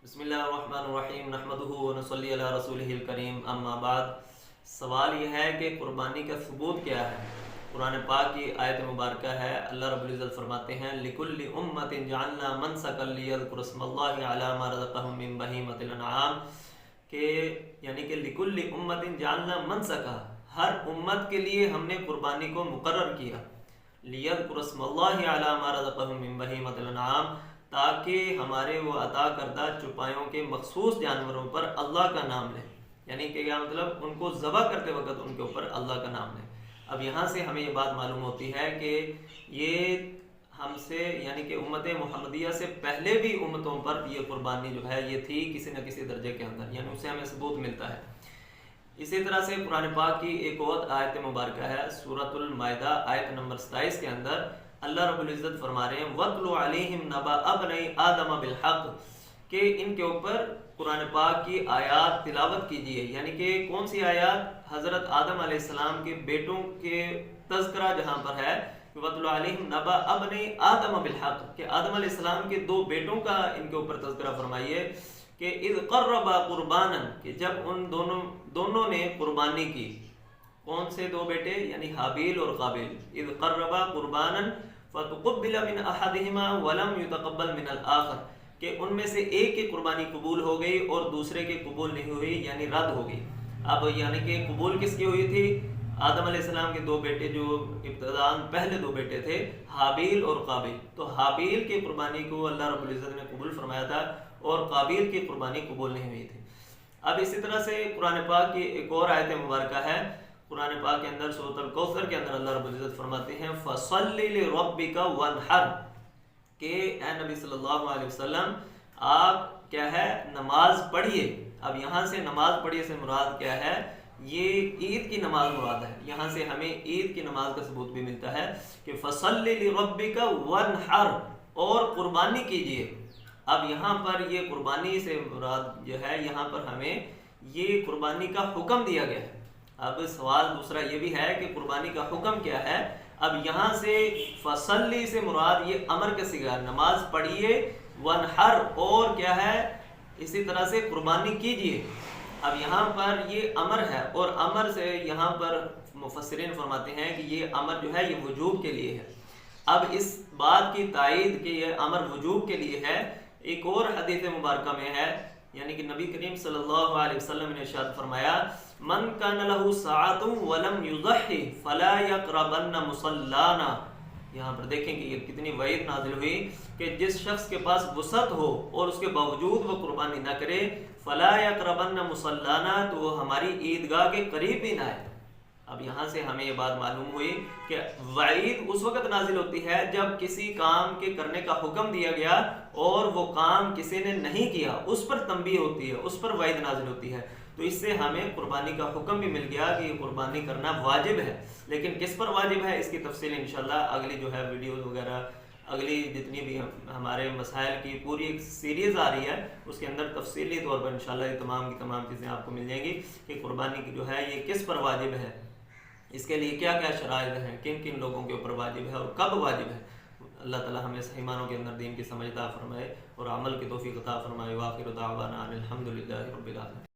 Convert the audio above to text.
بسم اللہ الرحمن الرحیم نحمدہ ونصلی علی رسولہ الکریم اما بعد۔ سوال یہ ہے کہ قربانی کا ثبوت کیا ہے؟ قرآن پاک کی آیت مبارکہ ہے، اللہ رب العزت فرماتے ہیں لِكُلِّ أُمَّةٍ جَعَلْنَا مَنْسَكًا لِيَذْكُرُوا اسْمَ اللَّهِ عَلَى مَا رَزَقَهُم مِّن بَهِيمَةِ الْأَنْعَامِ کہ یعنی کہ لِكُلِّ أُمَّةٍ جَعَلْنَا مَنْسَكًا، ہر امت کے لیے ہم نے قربانی کو مقرر کیا، لِيَذْكُرُوا اسْمَ اللَّهِ عَلَى مَا رَزَقَهُم مِّن بَهِيمَةِ الْأَنْعَامِ، تاکہ ہمارے وہ عطا کردہ چوپایوں کے مخصوص جانوروں پر اللہ کا نام لیں، یعنی کہ کیا مطلب ان کو ذبح کرتے وقت ان کے اوپر اللہ کا نام لیں۔ اب یہاں سے ہمیں یہ بات معلوم ہوتی ہے کہ یہ ہم سے یعنی کہ امت محمدیہ سے پہلے بھی امتوں پر یہ قربانی جو ہے یہ تھی کسی نہ کسی درجے کے اندر، یعنی اسے ہمیں ثبوت ملتا ہے۔ اسی طرح سے قرآن پاک کی ایک اور آیت مبارکہ ہے سورۃ المائدہ آیت نمبر 27 کے اندر اللہ رب العزت فرما رہے ہیں وَاتْلُ عَلَيْهِمْ نَبَأَ ابْنَيْ آدَمَ بِالْحَقِّ کہ ان کے اوپر قرآن پاک کی آیات تلاوت کیجیے، یعنی کہ کون سی آیات؟ حضرت آدم علیہ السلام کے بیٹوں کے تذکرہ جہاں پر ہے وَاتْلُ عَلَيْهِمْ نَبَأَ ابْنَيْ آدَمَ بِالْحَقِّ کہ آدم علیہ السلام کے دو بیٹوں کا ان کے اوپر تذکرہ فرمائیے کہ اذ قربا قربانا کہ جب ان دونوں نے قربانی کی۔ کون سے دو بیٹے؟ یعنی حابیل اور قابیل۔ اذ قربا قربانا فتقبل من احدہما ولم يتقبل من الاخر کہ ان میں سے ایک کی قربانی قبول ہو گئی اور دوسرے کی قبول نہیں ہوئی، یعنی رد ہو گئی۔ اب یعنی کہ قبول کس کی ہوئی تھی؟ آدم علیہ السلام کے دو بیٹے جو ابتداءً پہلے دو بیٹے تھے حابیل اور قابیل، تو حابیل کی قربانی کو اللہ رب العزت نے قبول فرمایا تھا اور قابیل کی قربانی قبول نہیں ہوئی تھی۔ اب اسی طرح سے قرآن پاک کی ایک اور آیت مبارکہ ہے قرآن پاک کے اندر سورۃ الکوثر کے اندر اللہ رب العزت فرماتے ہیں فَصَلِّ لِرَبِّكَ وَانْحَرْ کہ اے نبی صلی اللہ علیہ وسلم آپ کیا ہے نماز پڑھیے۔ اب یہاں سے نماز پڑھیے سے مراد کیا ہے؟ یہ عید کی نماز مراد ہے۔ یہاں سے ہمیں عید کی نماز کا ثبوت بھی ملتا ہے کہ فَصَلِّ لِرَبِّكَ وَانْحَرْ اور قربانی کیجیے۔ اب یہاں پر یہ قربانی سے مراد جو ہے یہاں پر ہمیں یہ قربانی کا حکم دیا گیا ہے۔ اب سوال دوسرا یہ بھی ہے کہ قربانی کا حکم کیا ہے؟ اب یہاں سے فصلی سے مراد یہ امر کا صیغہ نماز پڑھیے، ونحر اور کیا ہے اسی طرح سے قربانی کیجیے۔ اب یہاں پر یہ امر ہے اور امر سے یہاں پر مفسرین فرماتے ہیں کہ یہ امر جو ہے یہ وجوب کے لیے ہے۔ اب اس بات کی تائید کہ یہ امر وجوب کے لیے ہے ایک اور حدیث مبارکہ میں ہے، یعنی کہ نبی کریم صلی اللہ علیہ وسلم نے ارشاد فرمایا من کان لہ ساعۃ ولم یضحی فلا یقربن مصلانا۔ یہاں پر دیکھیں کہ یہ کتنی وعید نازل ہوئی کہ جس شخص کے پاس وسعت ہو اور اس کے باوجود وہ قربانی نہ کرے فلا یقربن مصلانا تو وہ ہماری عیدگاہ کے قریب بھی نہ آئے۔ اب یہاں سے ہمیں یہ بات معلوم ہوئی کہ وعید اس وقت نازل ہوتی ہے جب کسی کام کے کرنے کا حکم دیا گیا اور وہ کام کسی نے نہیں کیا، اس پر تنبیہ ہوتی ہے، اس پر وعید نازل ہوتی ہے۔ تو اس سے ہمیں قربانی کا حکم بھی مل گیا کہ یہ قربانی کرنا واجب ہے، لیکن کس پر واجب ہے اس کی تفصیل انشاءاللہ اگلی جو ہے ویڈیوز وغیرہ اگلی جتنی بھی ہمارے مسائل کی پوری ایک سیریز آ رہی ہے اس کے اندر تفصیلی طور پر انشاءاللہ یہ تمام کی تمام چیزیں آپ کو مل جائیں گی کہ قربانی کی جو ہے یہ کس پر واجب ہے، اس کے لیے کیا کیا شرائط ہیں، کن کن لوگوں کے اوپر واجب ہے اور کب واجب ہے۔ اللہ تعالی ہمیں صحیح معنوں کے اندر دین کی سمجھ عطا فرمائے اور عمل کی توفیق عطا فرمائے۔ وآخر دعوانا ان الحمد للہ رب العالمین۔